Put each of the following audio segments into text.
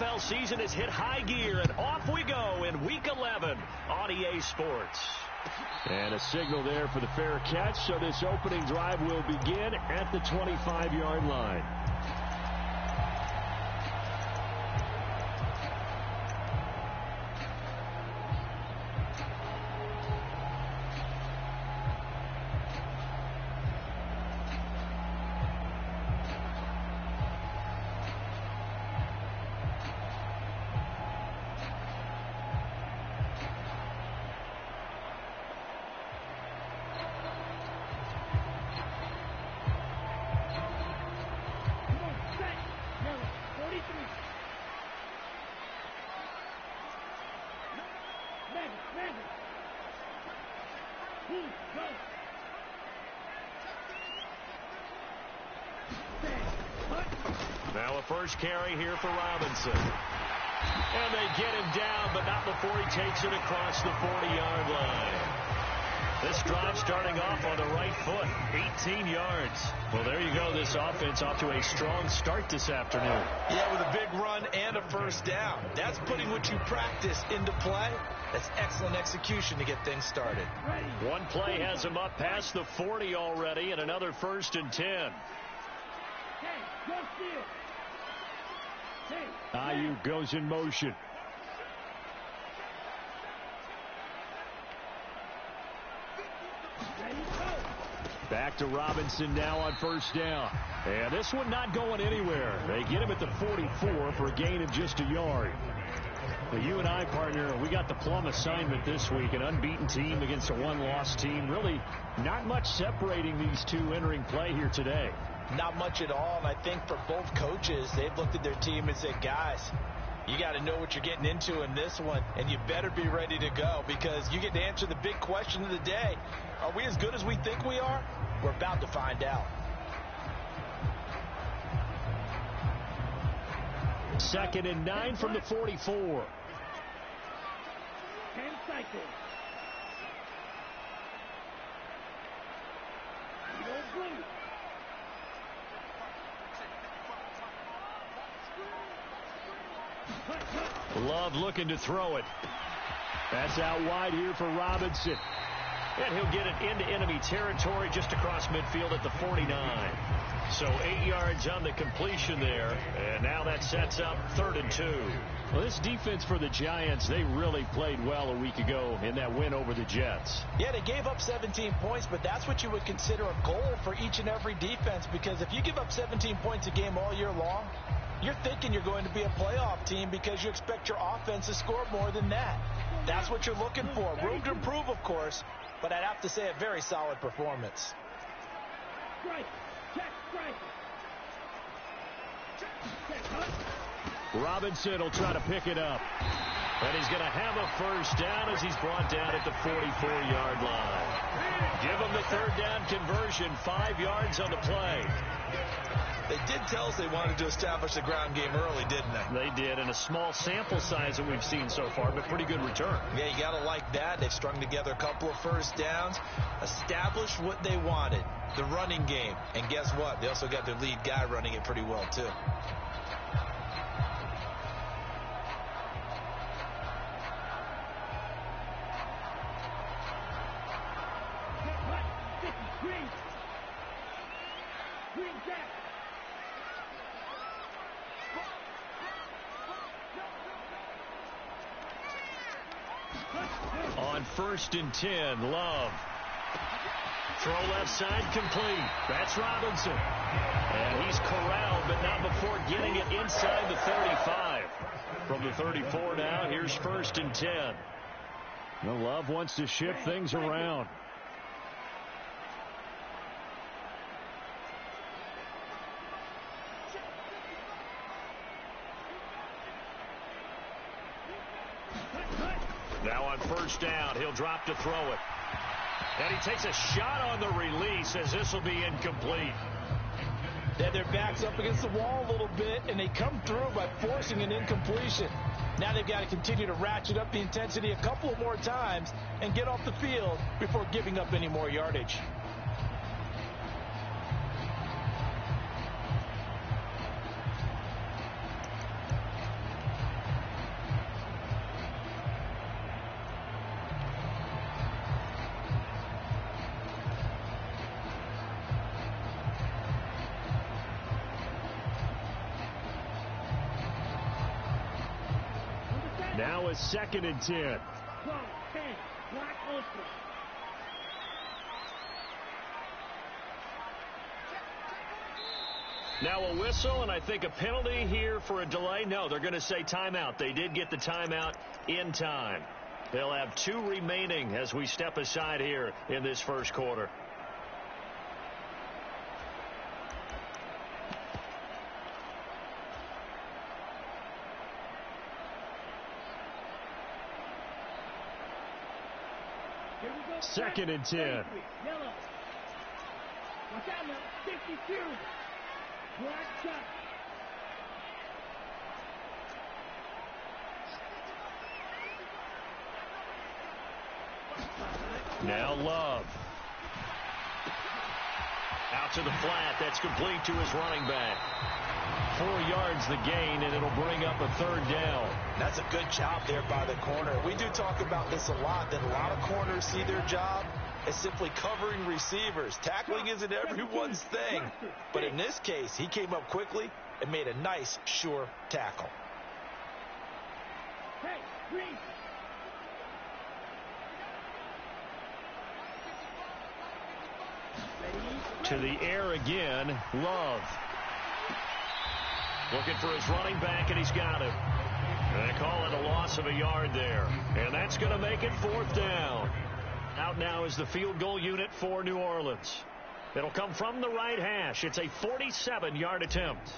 NFL season has hit high gear, and off we go in Week 11 on EA Sports. And a signal there for the fair catch, so this opening drive will begin at the 25-yard line. Now a first carry here for Robinson. And they get him down, but not before he takes it across the 40-yard line. This drive starting off on the right foot, 18 yards. Well, there you go. This offense off to a strong start this afternoon. Yeah, with a big run and a first down. That's putting what you practice into play. That's excellent execution to get things started. One play has him up past the 40 already, and another 1st and 10. Ayuk goes in motion. Back to Robinson now on first down. And this one not going anywhere. They get him at the 44 for a gain of just a yard. Well, you and I, partner, we got the plum assignment this week. An unbeaten team against a one-loss team. Really not much separating these two entering play here today. Not much at all, and I think for both coaches, they've looked at their team and said, guys, you got to know what you're getting into in this one, and you better be ready to go because you get to answer the big question of the day. Are we as good as we think we are? We're about to find out. 2nd and 9 from the 44. 10 cycles. Love looking to throw it. That's out wide here for Robinson. And he'll get it into enemy territory just across midfield at the 49. So 8 yards on the completion there. And now that sets up 3rd and 2. Well, this defense for the Giants, they really played well a week ago in that win over the Jets. Yeah, they gave up 17 points, but that's what you would consider a goal for each and every defense, because if you give up 17 points a game all year long, you're thinking you're going to be a playoff team because you expect your offense to score more than that. That's what you're looking for. Room to improve, of course, but I'd have to say a very solid performance. Strike. Check. Strike. Robinson will try to pick it up. And he's going to have a first down as he's brought down at the 44-yard line. Give him the 3rd down conversion, 5 yards on the play. They did tell us they wanted to establish the ground game early, didn't they? They did, and a small sample size that we've seen so far, but pretty good return. Yeah, you got to like that. They've strung together a couple of first downs, established what they wanted, the running game. And guess what? They also got their lead guy running it pretty well, too. On 1st and 10, Love. Throw left side complete. That's Robinson. And he's corralled, but not before getting it inside the 35. From the 34 now, here's 1st and 10. Well, Love wants to shift things around. Now on 1st down, he'll drop to throw it. And he takes a shot on the release as this will be incomplete. Yeah, their back's up against the wall a little bit, and they come through by forcing an incompletion. Now they've got to continue to ratchet up the intensity a couple of more times and get off the field before giving up any more yardage. Now a 2nd and 10. 12, 10, black ultra. Now a whistle, and I think a penalty here for a delay. No, they're going to say timeout. They did get the timeout in time. They'll have 2 remaining as we step aside here in this first quarter. Here we go. 2nd and 10. Yellow. Watch out now. 52. Black shot. Now Love. Out to the flat. That's complete to his running back. 4 yards the gain, and it'll bring up a 3rd down. That's a good job there by the corner. We do talk about this a lot, that a lot of corners see their job as simply covering receivers. Tackling isn't everyone's thing. But in this case, he came up quickly and made a nice, sure tackle. Hey, green. To the air again, Love. Looking for his running back, and he's got him. They call it a loss of a yard there. And that's going to make it 4th down. Out now is the field goal unit for New Orleans. It'll come from the right hash. It's a 47-yard attempt.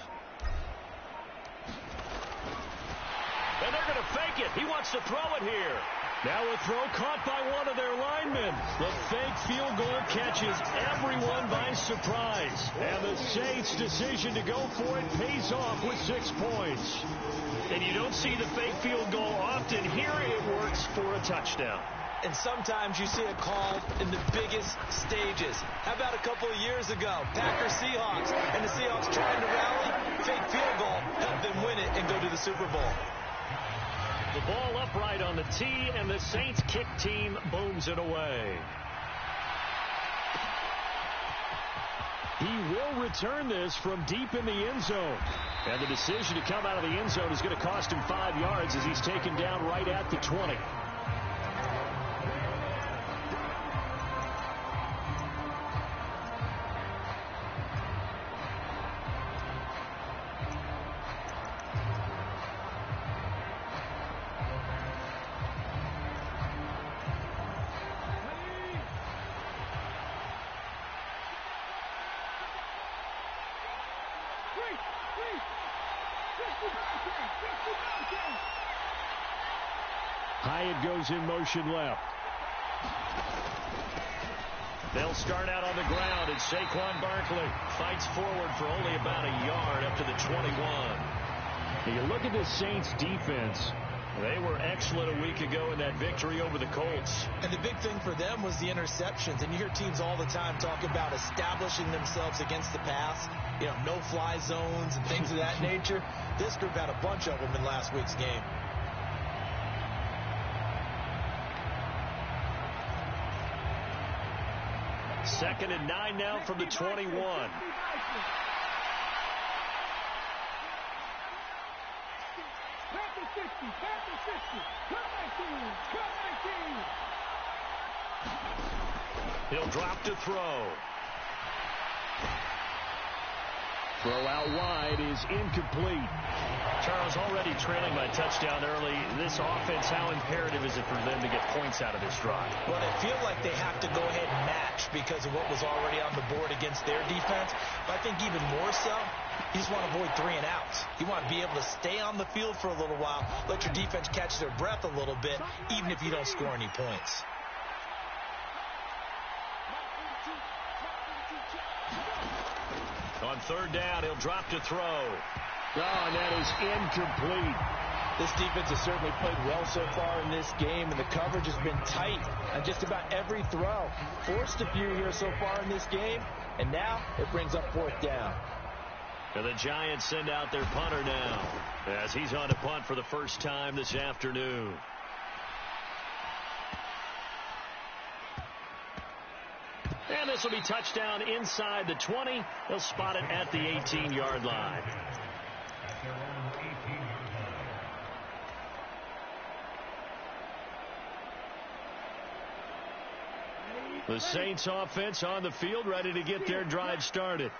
And they're going to fake it. He wants to throw it here. Now a throw caught by one of their linemen. The fake field goal catches everyone by surprise. And the Saints' decision to go for it pays off with 6 points. And you don't see the fake field goal often. Here it works for a touchdown. And sometimes you see it called in the biggest stages. How about a couple of years ago? Packers Seahawks, and the Seahawks trying to rally. Fake field goal helped them win it and go to the Super Bowl. The ball upright on the tee, and the Saints kick team booms it away. He will return this from deep in the end zone. And the decision to come out of the end zone is going to cost him 5 yards as he's taken down right at the 20. Hyatt goes in motion left. They'll start out on the ground, and Saquon Barkley fights forward for only about a yard up to the 21. Now you look at the Saints defense. They were excellent a week ago in that victory over the Colts. And the big thing for them was the interceptions. And you hear teams all the time talk about establishing themselves against the pass. You know, no-fly zones and things of that nature. This group had a bunch of them in last week's game. Second and 9 now from the 21. He'll drop to throw. Throw out wide is incomplete. Charles, already trailing by touchdown early. This offense, how imperative is it for them to get points out of this drive? Well, they feel like they have to go ahead and match because of what was already on the board against their defense. But I think even more so, you just want to avoid 3 and outs. You want to be able to stay on the field for a little while, let your defense catch their breath a little bit, even if you don't score any points. On 3rd down, he'll drop to throw. Oh, and that is incomplete. This defense has certainly played well so far in this game, and the coverage has been tight on just about every throw. Forced a few here so far in this game, and now it brings up 4th down. And the Giants send out their punter now as he's on to punt for the first time this afternoon. And this will be touchdown inside the 20. They'll spot it at the 18-yard line. The Saints offense on the field, ready to get their drive started.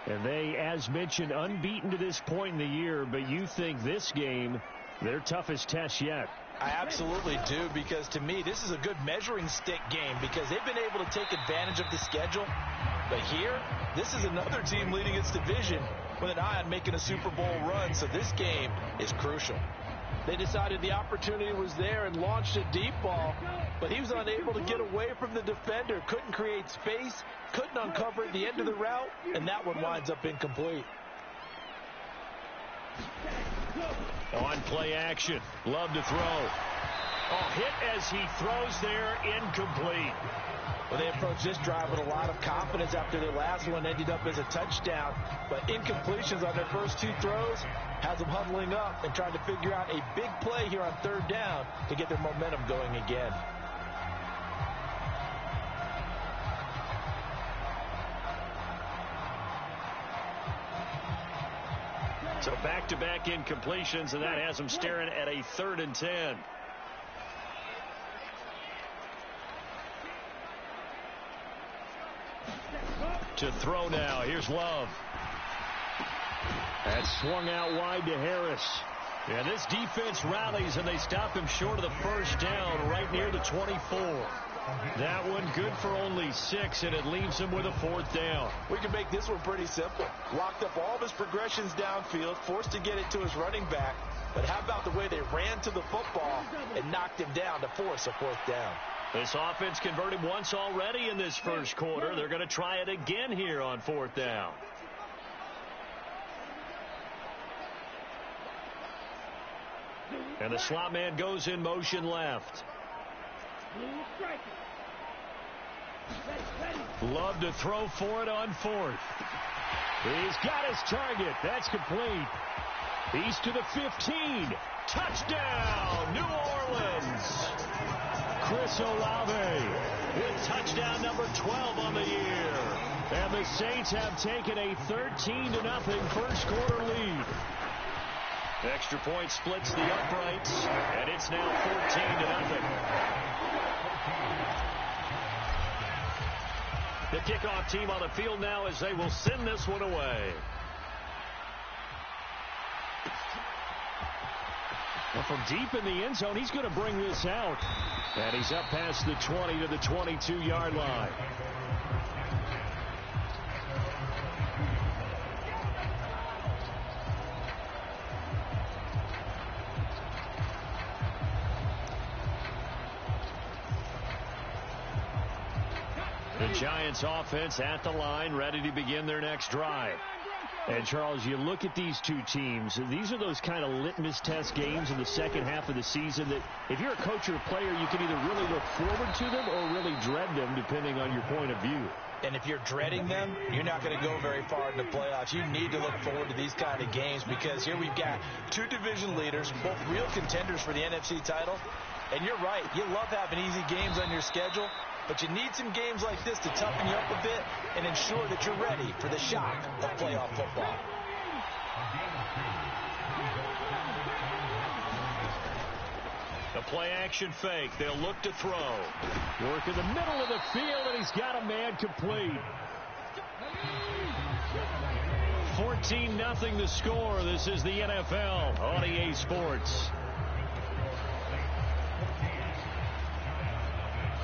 And they, as mentioned, unbeaten to this point in the year, but you think this game, their toughest test yet? I absolutely do, because to me, this is a good measuring stick game because they've been able to take advantage of the schedule. But here, this is another team leading its division with an eye on making a Super Bowl run, so this game is crucial. They decided the opportunity was there and launched a deep ball, but he was unable to get away from the defender, couldn't create space, couldn't uncover at the end of the route, and that one winds up incomplete. On play action, Love to throw. Oh, hit as he throws there, incomplete. Well, they approached this drive with a lot of confidence after their last one ended up as a touchdown. But incompletions on their first two throws has them huddling up and trying to figure out a big play here on third down to get their momentum going again. So back-to-back incompletions, and that has them staring at a 3rd and 10. To throw now. Here's Love. That swung out wide to Harris. And this defense rallies, and they stop him short of the first down right near the 24. That one good for only 6, and it leaves him with a 4th down. We can make this one pretty simple. Locked up all of his progressions downfield, forced to get it to his running back. But how about the way they ran to the football and knocked him down to force a 4th down? This offense converted once already in this first quarter. They're going to try it again here on 4th down. And the slot man goes in motion left. Love to throw for it on 4th. He's got his target. That's complete. He's to the 15. Touchdown, New Orleans. Chris Olave with touchdown number 12 on the year. And the Saints have taken a 13-0 first quarter lead. Extra point splits the uprights, and it's now 14-0. The kickoff team on the field now as they will send this one away. Well, from deep in the end zone, he's going to bring this out. And he's up past the 20 to the 22-yard line. The Giants offense at the line, ready to begin their next drive. And, Charles, you look at these two teams, these are those kind of litmus test games in the second half of the season that if you're a coach or a player, you can either really look forward to them or really dread them, depending on your point of view. And if you're dreading them, you're not going to go very far in the playoffs. You need to look forward to these kind of games because here we've got two division leaders, both real contenders for the NFC title. And you're right, you love having easy games on your schedule, but you need some games like this to toughen you up a bit and ensure that you're ready for the shock of playoff football. The play-action fake. They'll look to throw. Work in the middle of the field, and he's got a man complete. 14-0 the score. This is the NFL on EA Sports.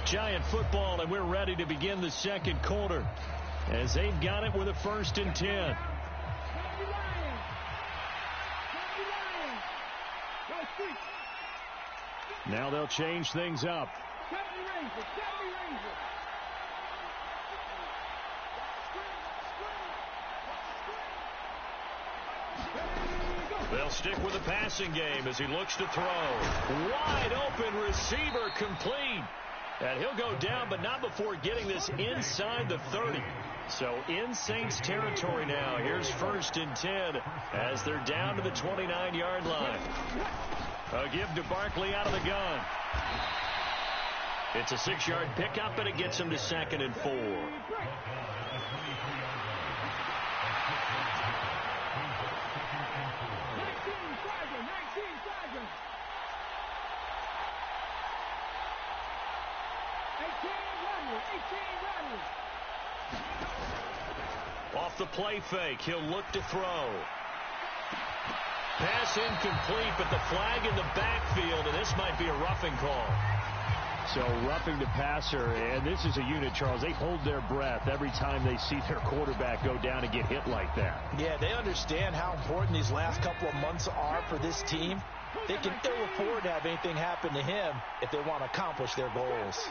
Giant football, and we're ready to begin the second quarter as they've got it with a 1st and 10. Now they'll change things up. They'll stick with the passing game as he looks to throw. Wide open receiver complete. And he'll go down, but not before getting this inside the 30. So in Saints territory now. Here's 1st and 10 as they're down to the 29-yard line. A give to Barkley out of the gun. It's a 6-yard pickup, and it gets him to 2nd and 4. Off the play fake, he'll look to throw. Pass incomplete, but the flag in the backfield, and this might be a roughing call. So roughing the passer, and this is a unit, Charles. They hold their breath every time they see their quarterback go down and get hit like that. Yeah, they understand how important these last couple of months are for this team. They can ill afford to have anything happen to him if they want to accomplish their goals.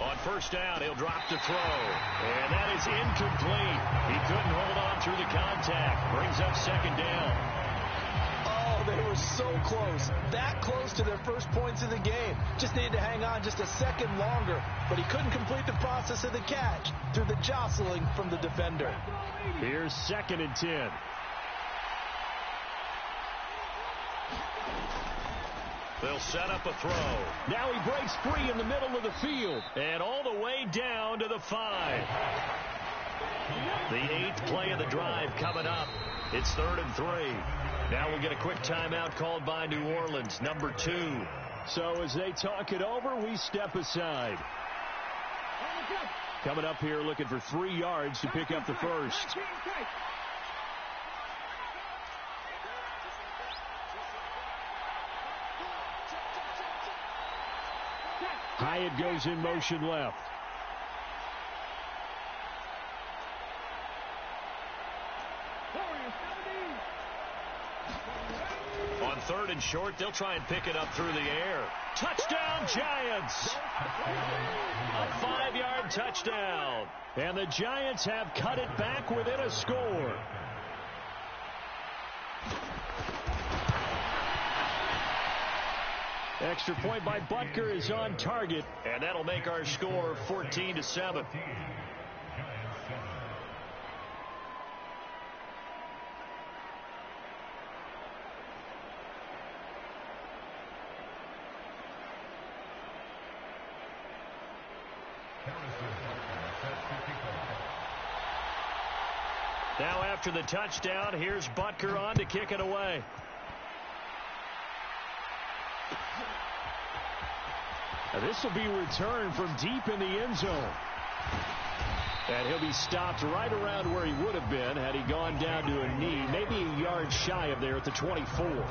On first down, he'll drop to throw. And that is incomplete. He couldn't hold on through the contact. Brings up second down. Oh, they were so close. That close to their first points of the game. Just needed to hang on just a second longer. But he couldn't complete the process of the catch through the jostling from the defender. Here's 2nd and 10. They'll set up a throw. Now he breaks free in the middle of the field. And all the way down to the 5. The 8th play of the drive coming up. It's 3rd and 3. Now we'll get a quick timeout called by New Orleans, number 2. So as they talk it over, we step aside. Coming up here looking for 3 yards to pick up the first. Hyatt goes in motion left. On 3rd and short, they'll try and pick it up through the air. Touchdown, Giants! A 5-yard touchdown. And the Giants have cut it back within a score. Extra point by Butker is on target. And that'll make our score 14-7. Now after the touchdown, here's Butker on to kick it away. Now this will be returned from deep in the end zone. And he'll be stopped right around where he would have been had he gone down to a knee, maybe a yard shy of there at the 24.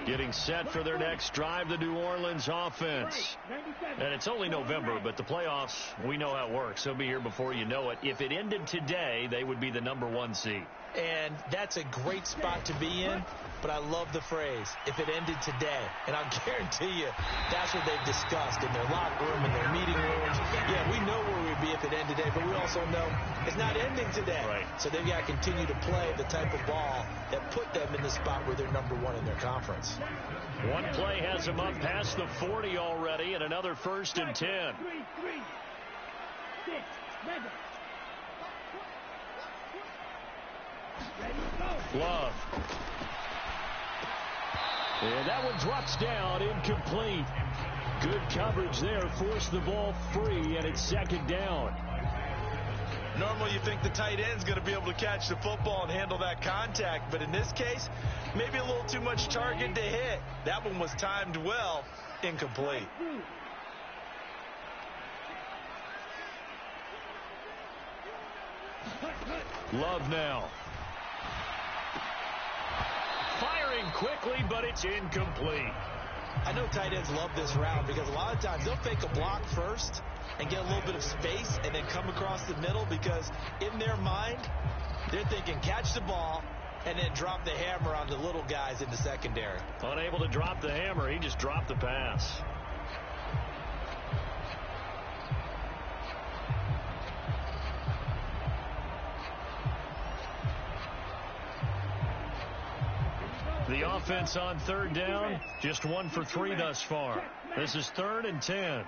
Getting set for their next drive, the New Orleans offense. And it's only November, but the playoffs, we know how it works. They'll be here before you know it. If it ended today, they would be the number 1 seed. And that's a great spot to be in, but I love the phrase, if it ended today. And I'll guarantee you, that's what they've discussed in their locker room, in their meeting rooms. Yeah, we know where we'd be if it ended today, but we also know it's not ending today. Right. So they've got to continue to play the type of ball that put them in the spot where they're number 1 in their conference. One play has them up past the 40 already, and another 1st and 10. 3, 6, 7. Love. And that one drops down, incomplete. Good coverage there, forced the ball free, and it's 2nd down. Normally you think the tight end's going to be able to catch the football and handle that contact, but in this case, maybe a little too much target to hit. That one was timed well, incomplete. Love now. Firing quickly, but it's incomplete. I know tight ends love this route because a lot of times they'll fake a block first and get a little bit of space and then come across the middle because in their mind, they're thinking catch the ball and then drop the hammer on the little guys in the secondary. Unable to drop the hammer, he just dropped the pass. The offense on 3rd down, just 1 for 3 thus far. This is 3rd and 10.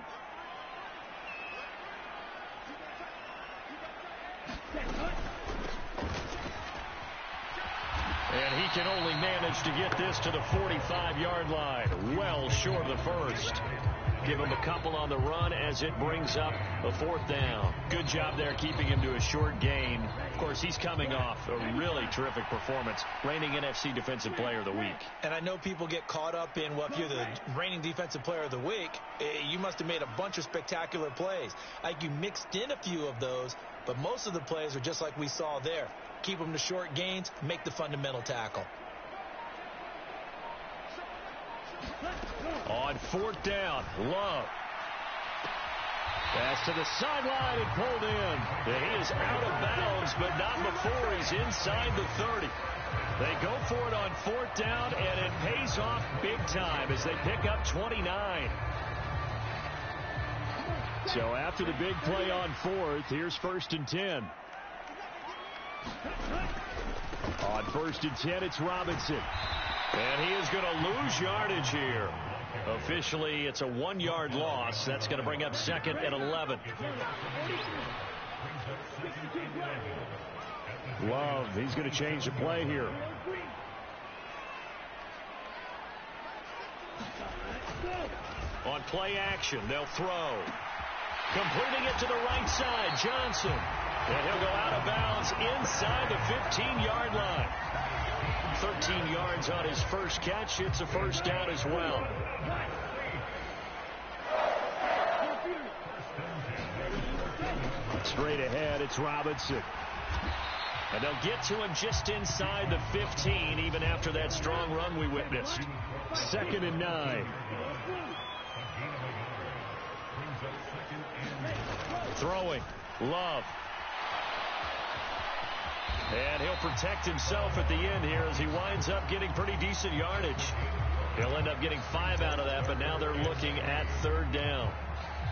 And he can only manage to get this to the 45-yard line. Well short of the first. Give him a couple on the run as it brings up a 4th down. Good job there keeping him to a short gain. Of course, he's coming off a really terrific performance. Reigning NFC Defensive Player of the Week. And I know people get caught up in, well, if you're the reigning Defensive Player of the Week, you must have made a bunch of spectacular plays. Like you mixed in a few of those, but most of the plays are just like we saw there. Keep them to short gains, make the fundamental tackle. On 4th down, Love. Pass to the sideline and pulled in. He is out of bounds, but not before he's inside the 30. They go for it on 4th down, and it pays off big time as they pick up 29. So after the big play on 4th, here's 1st and 10. On 1st and 10, it's Robinson. And he is going to lose yardage here. Officially, it's a 1-yard loss. That's going to bring up 2nd and 11. Love, he's going to change the play here. On play action, they'll throw. Completing it to the right side, Johnson. And he'll go out of bounds inside the 15-yard line. 13 yards on his first catch. It's a 1st down as well. Straight ahead, it's Robinson. And they'll get to him just inside the 15, even after that strong run we witnessed. 2nd and 9. Throwing. Love. And he'll protect himself at the end here as he winds up getting pretty decent yardage. He'll end up getting 5 out of that, but now they're looking at 3rd down.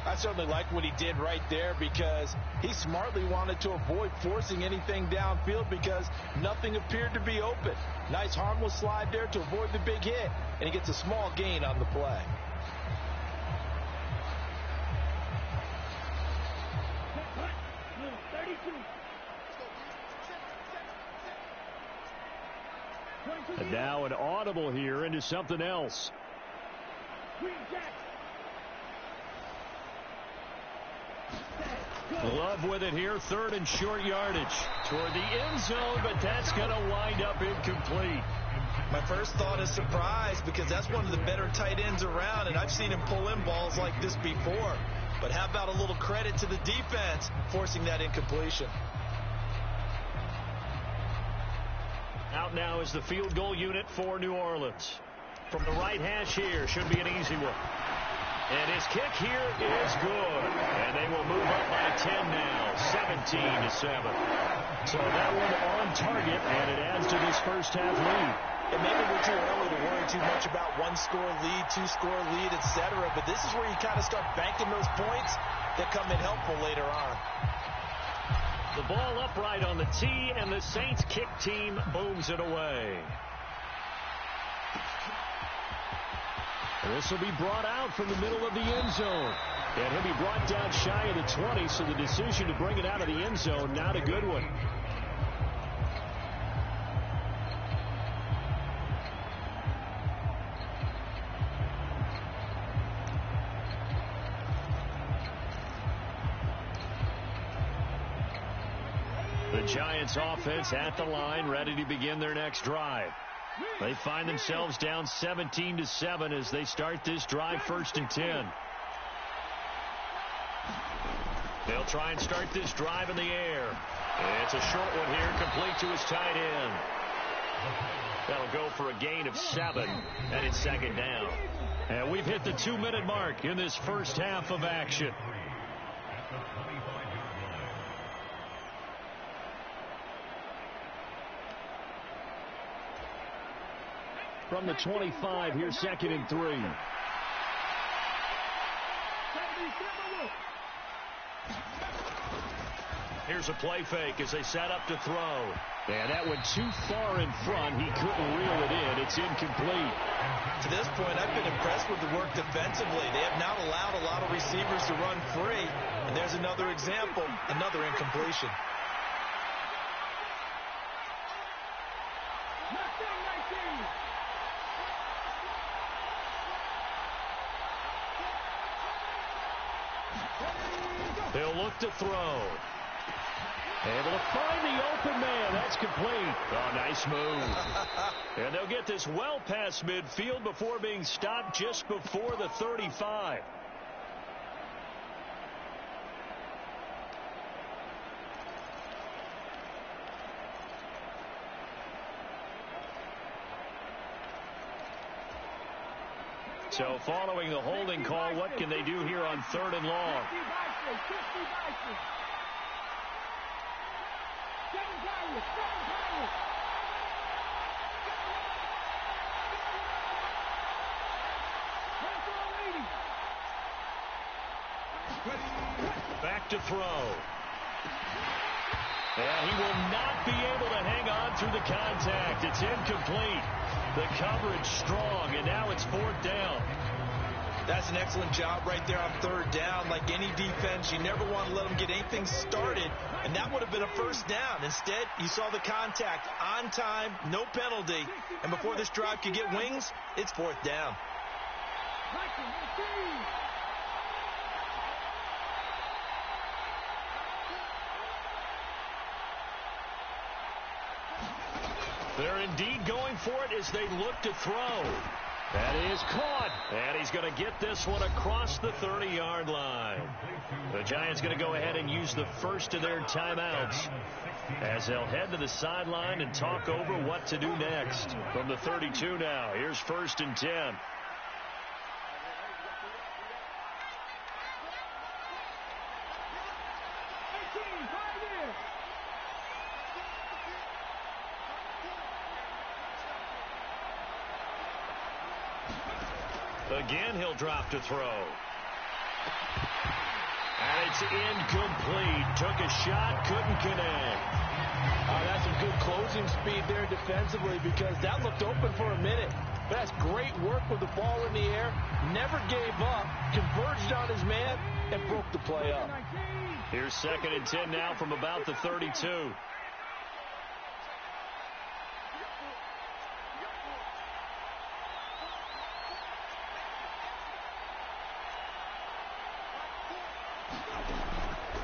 I certainly like what he did right there because he smartly wanted to avoid forcing anything downfield because nothing appeared to be open. Nice harmless slide there to avoid the big hit, and he gets a small gain on the play. And now an audible here into something else. Love with it here, 3rd and short yardage toward the end zone, but that's going to wind up incomplete. My first thought is surprise because that's one of the better tight ends around, and I've seen him pull in balls like this before. But how about a little credit to the defense forcing that incompletion? Out now is the field goal unit for New Orleans. From the right hash here, should be an easy one. And his kick here is good. And they will move up by 10 now, 17-7. So that one on target, and it adds to this first half lead. And maybe we're too early to worry too much about 1-score lead, 2-score lead, etc. But this is where you kind of start banking those points that come in helpful later on. The ball upright on the tee, and the Saints kick team booms it away. This will be brought out from the middle of the end zone. And he'll be brought down shy of the 20, so the decision to bring it out of the end zone, not a good one. The Giants offense at the line, ready to begin their next drive. They find themselves down 17-7 as they start this drive, 1st and 10. They'll try and start this drive in the air. It's a short one here, complete to his tight end. That'll go for a gain of 7, and it's 2nd down. And we've hit the 2-minute mark in this first half of action. From the 25, here's 2nd and 3. Here's a play fake as they set up to throw. And that went too far in front. He couldn't reel it in. It's incomplete. To this point, I've been impressed with the work defensively. They have not allowed a lot of receivers to run free. And there's another example, another incompletion. He'll look to throw. Able to find the open man. That's complete. Oh, nice move. And they'll get this well past midfield before being stopped just before the 35. So following the holding call, what can they do here on 3rd and long? Back to throw. And he will not be able to hang on through the contact. It's incomplete. The coverage strong, and now it's 4th down. That's an excellent job right there on 3rd down. Like any defense, you never want to let them get anything started, and that would have been a 1st down. Instead, you saw the contact on time, no penalty, and before this drive could get wings, it's 4th down. They're indeed going for it as they look to throw. That is caught. And he's going to get this one across the 30-yard line. The Giants going to go ahead and use the first of their timeouts as they'll head to the sideline and talk over what to do next. From the 32 now, here's 1st and 10. Again, he'll drop to throw. And it's incomplete. Took a shot, couldn't connect. That's some good closing speed there defensively because that looked open for a minute. But that's great work with the ball in the air. Never gave up. Converged on his man and broke the play up. Here's 2nd and 10 now from about the 32.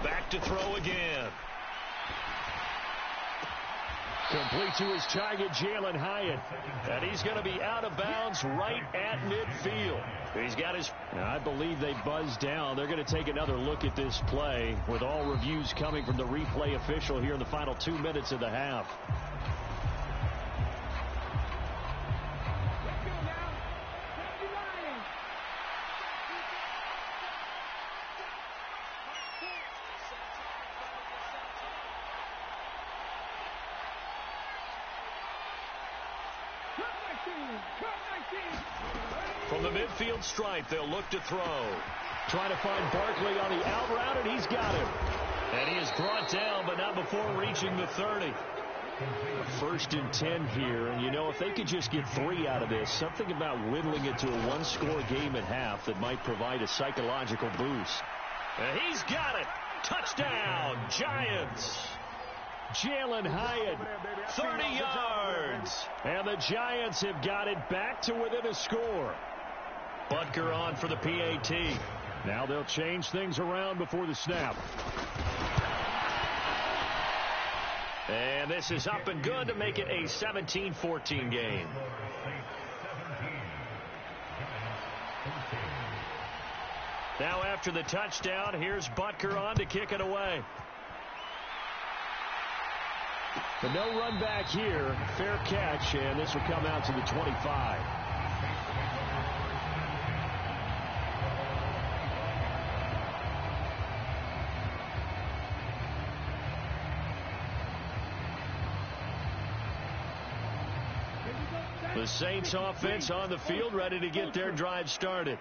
Back to throw again. Complete to his target, Jalen Hyatt. And he's going to be out of bounds right at midfield. He's got his... I believe they buzzed down. They're going to take another look at this play with all reviews coming from the replay official here in the final 2 minutes of the half. From the midfield stripe, they'll look to throw. Trying to find Barkley on the out route, and he's got him. And he is brought down, but not before reaching the 30. 1st and 10 here, and you know, if they could just get 3 out of this, something about whittling it to a 1-score game at half that might provide a psychological boost. And he's got it. Touchdown, Giants. Jalen Hyatt, 30 yards. And the Giants have got it back to within a score. Butker on for the PAT. Now they'll change things around before the snap. And this is up and good to make it a 17-14 game. Now after the touchdown, here's Butker on to kick it away. But no run back here. Fair catch, and this will come out to the 25. The Saints offense on the field, ready to get their drive started.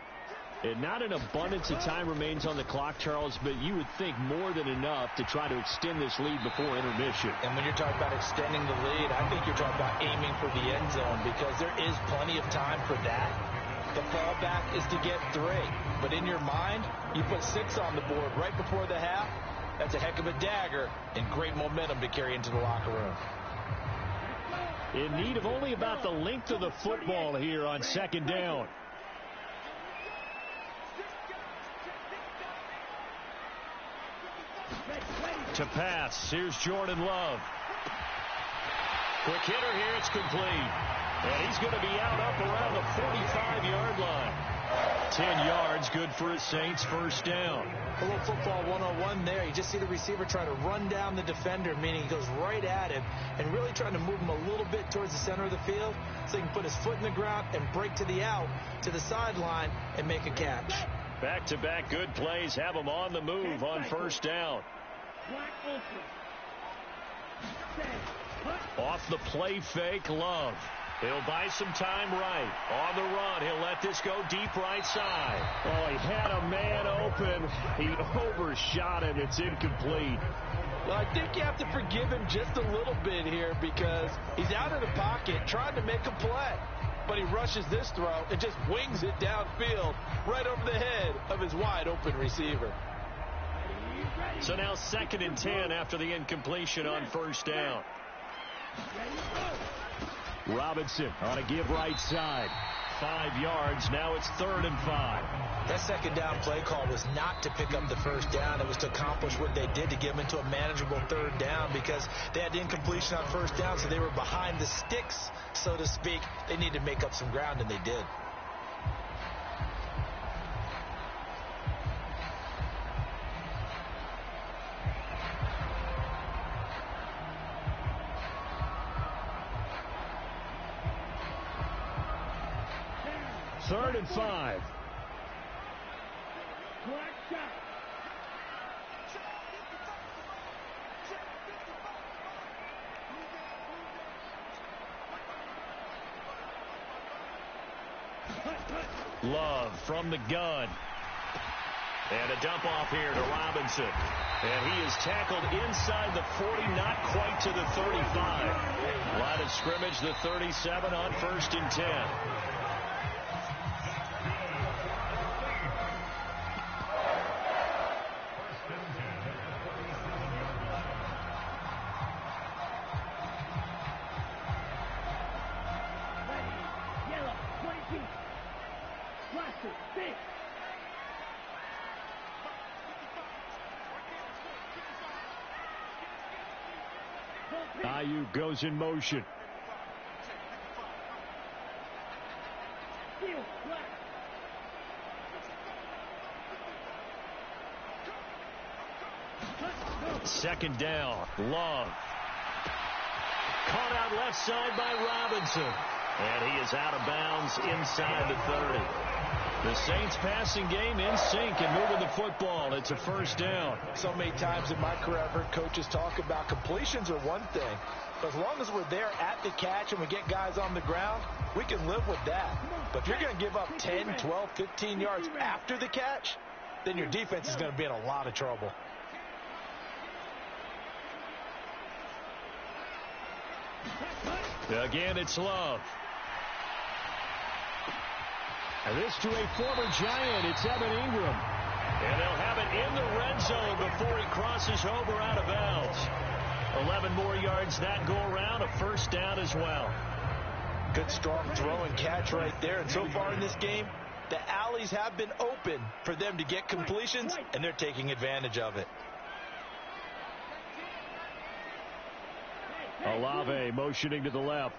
And not an abundance of time remains on the clock, Charles, but you would think more than enough to try to extend this lead before intermission. And when you're talking about extending the lead, I think you're talking about aiming for the end zone because there is plenty of time for that. The fallback is to get 3. But in your mind, you put 6 on the board right before the half. That's a heck of a dagger and great momentum to carry into the locker room. In need of only about the length of the football here on 2nd down. To pass. Here's Jordan Love. Quick hitter here. It's complete. And he's going to be out up around the 45-yard line. 10 yards, good for his Saints. First down. A little football 101 there. You just see the receiver try to run down the defender, meaning he goes right at him and really trying to move him a little bit towards the center of the field so he can put his foot in the ground and break to the out, to the sideline, and make a catch. Back-to-back good plays have him on the move on first down. Off the play fake, Love. He'll buy some time right. On the run, he'll let this go deep right side. Oh, he had a man open. He overshot him. It's incomplete. Well, I think you have to forgive him just a little bit here because he's out of the pocket trying to make a play. But he rushes this throw and just wings it downfield right over the head of his wide-open receiver. So now 2nd and 10 after the incompletion on first down. Robinson on a give right side. 5 yards. Now it's 3rd and 5. That second down play call was not to pick up the first down. It was to accomplish what they did to get them into a manageable 3rd down because they had the incompletion on first down, so they were behind the sticks, so to speak. They needed to make up some ground, and they did. Third and 5. Love from the gun. And a dump off here to Robinson. And he is tackled inside the 40, not quite to the 35. Line of scrimmage, the 37 on 1st and 10. Ayuk goes in motion. Second down. Love. Caught out left side by Robinson. And he is out of bounds inside the 30. The Saints passing game in sync and moving the football. It's a first down. So many times in my career I've heard coaches talk about completions are one thing. But as long as we're there at the catch and we get guys on the ground, we can live with that. But if you're going to give up 10, 12, 15 yards after the catch, then your defense is going to be in a lot of trouble. Again, it's Love. And this to a former Giant. It's Evan Ingram. And they'll have it in the red zone before he crosses over out of bounds. 11 more yards that go around. A first down as well. Good strong throw and catch right there. And so far in this game, the alleys have been open for them to get completions, and they're taking advantage of it. Olave motioning to the left.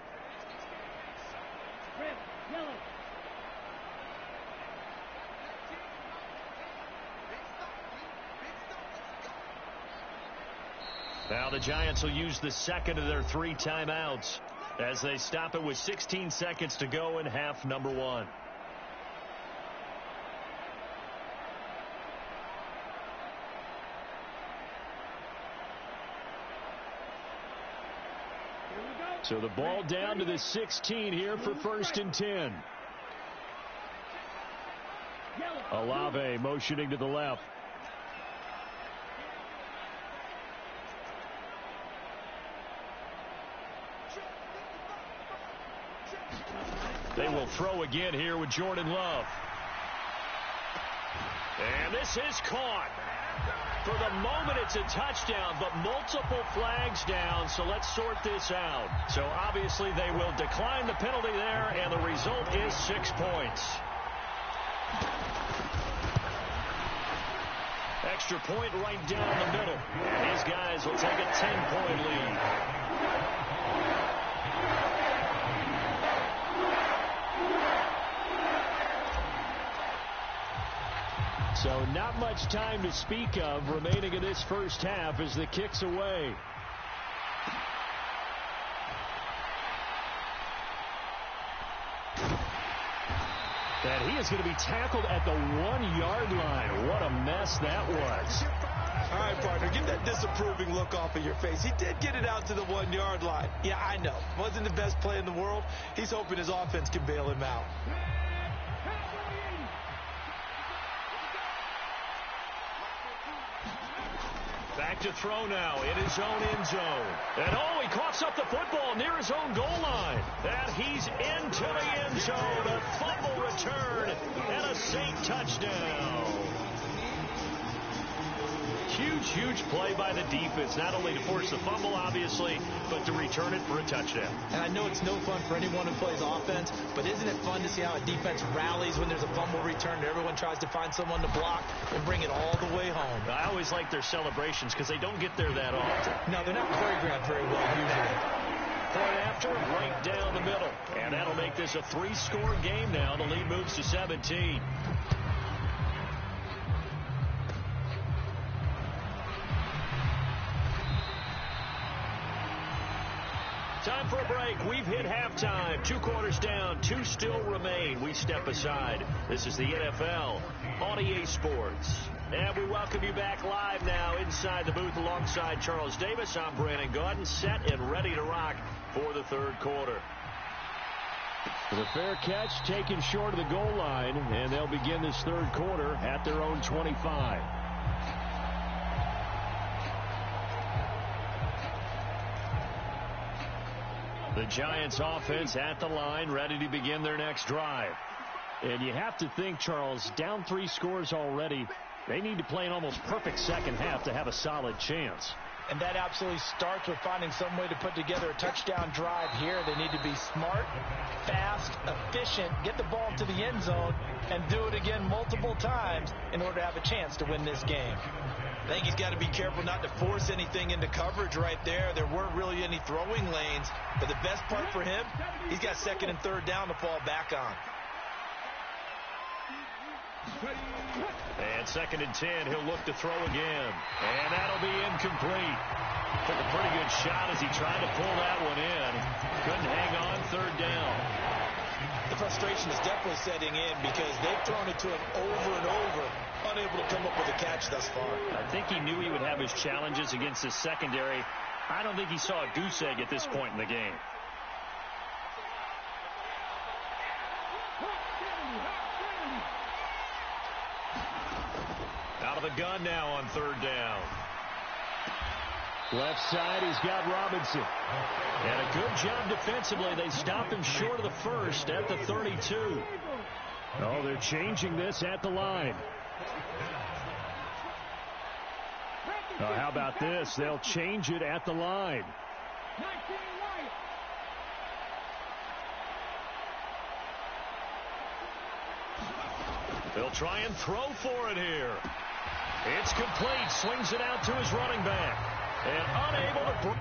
Now the Giants will use the second of their 3 timeouts as they stop it with 16 seconds to go in half number 1. So the ball down to the 16 here for 1st and 10. Olave motioning to the left. They will throw again here with Jordan Love. And this is caught. For the moment, it's a touchdown, but multiple flags down, so let's sort this out. So obviously they will decline the penalty there, and the result is 6 points. Extra point right down the middle. And his guys will take a 10-point lead. So not much time to speak of remaining in this first half as the kick's away. And he is going to be tackled at the 1-yard line. What a mess that was. All right, partner, get that disapproving look off of your face. He did get it out to the 1-yard line. Yeah, I know. Wasn't the best play in the world. He's hoping his offense can bail him out. Back to throw now in his own end zone. And he coughs up the football near his own goal line. And he's into the end zone. A fumble return and a Saint touchdown. Huge play by the defense, not only to force the fumble, obviously, but to return it for a touchdown. And I know it's no fun for anyone who plays offense, but isn't it fun to see how a defense rallies when there's a fumble return and everyone tries to find someone to block and bring it all the way home? I always like their celebrations because they don't get there that often. No, they're not choreographed very well usually. Point after, right down the middle. And that'll make this a 3-score game now. The lead moves to 17. Time for a break. We've hit halftime. 2 quarters down. 2 still remain. We step aside. This is the NFL on EA Sports. And we welcome you back live now inside the booth alongside Charles Davis. I'm Brandon Gaudin, set and ready to rock for the third quarter. The fair catch taken short of the goal line, and they'll begin this third quarter at their own 25. The Giants offense at the line, ready to begin their next drive. And you have to think, Charles, down 3 scores already. They need to play an almost perfect second half to have a solid chance. And that absolutely starts with finding some way to put together a touchdown drive here. They need to be smart, fast, efficient, get the ball to the end zone, and do it again multiple times in order to have a chance to win this game. I think he's got to be careful not to force anything into coverage right there. There weren't really any throwing lanes. But the best part for him, he's got 2nd and 3rd down to fall back on. And 2nd and 10, he'll look to throw again. And that'll be incomplete. Took a pretty good shot as he tried to pull that one in. Couldn't hang on, 3rd down. The frustration is definitely setting in because they've thrown it to him over and over, unable to come up with a catch thus far. I think he knew he would have his challenges against his secondary. I don't think he saw a goose egg at this point in the game. Out of the gun now on 3rd down. Left side, he's got Robinson. And a good job defensively. They stop him short of the first at the 32. Oh, they're changing this at the line. Oh, how about this? They'll change it at the line. They'll try and throw for it here. It's complete. Swings it out to his running back. And unable to...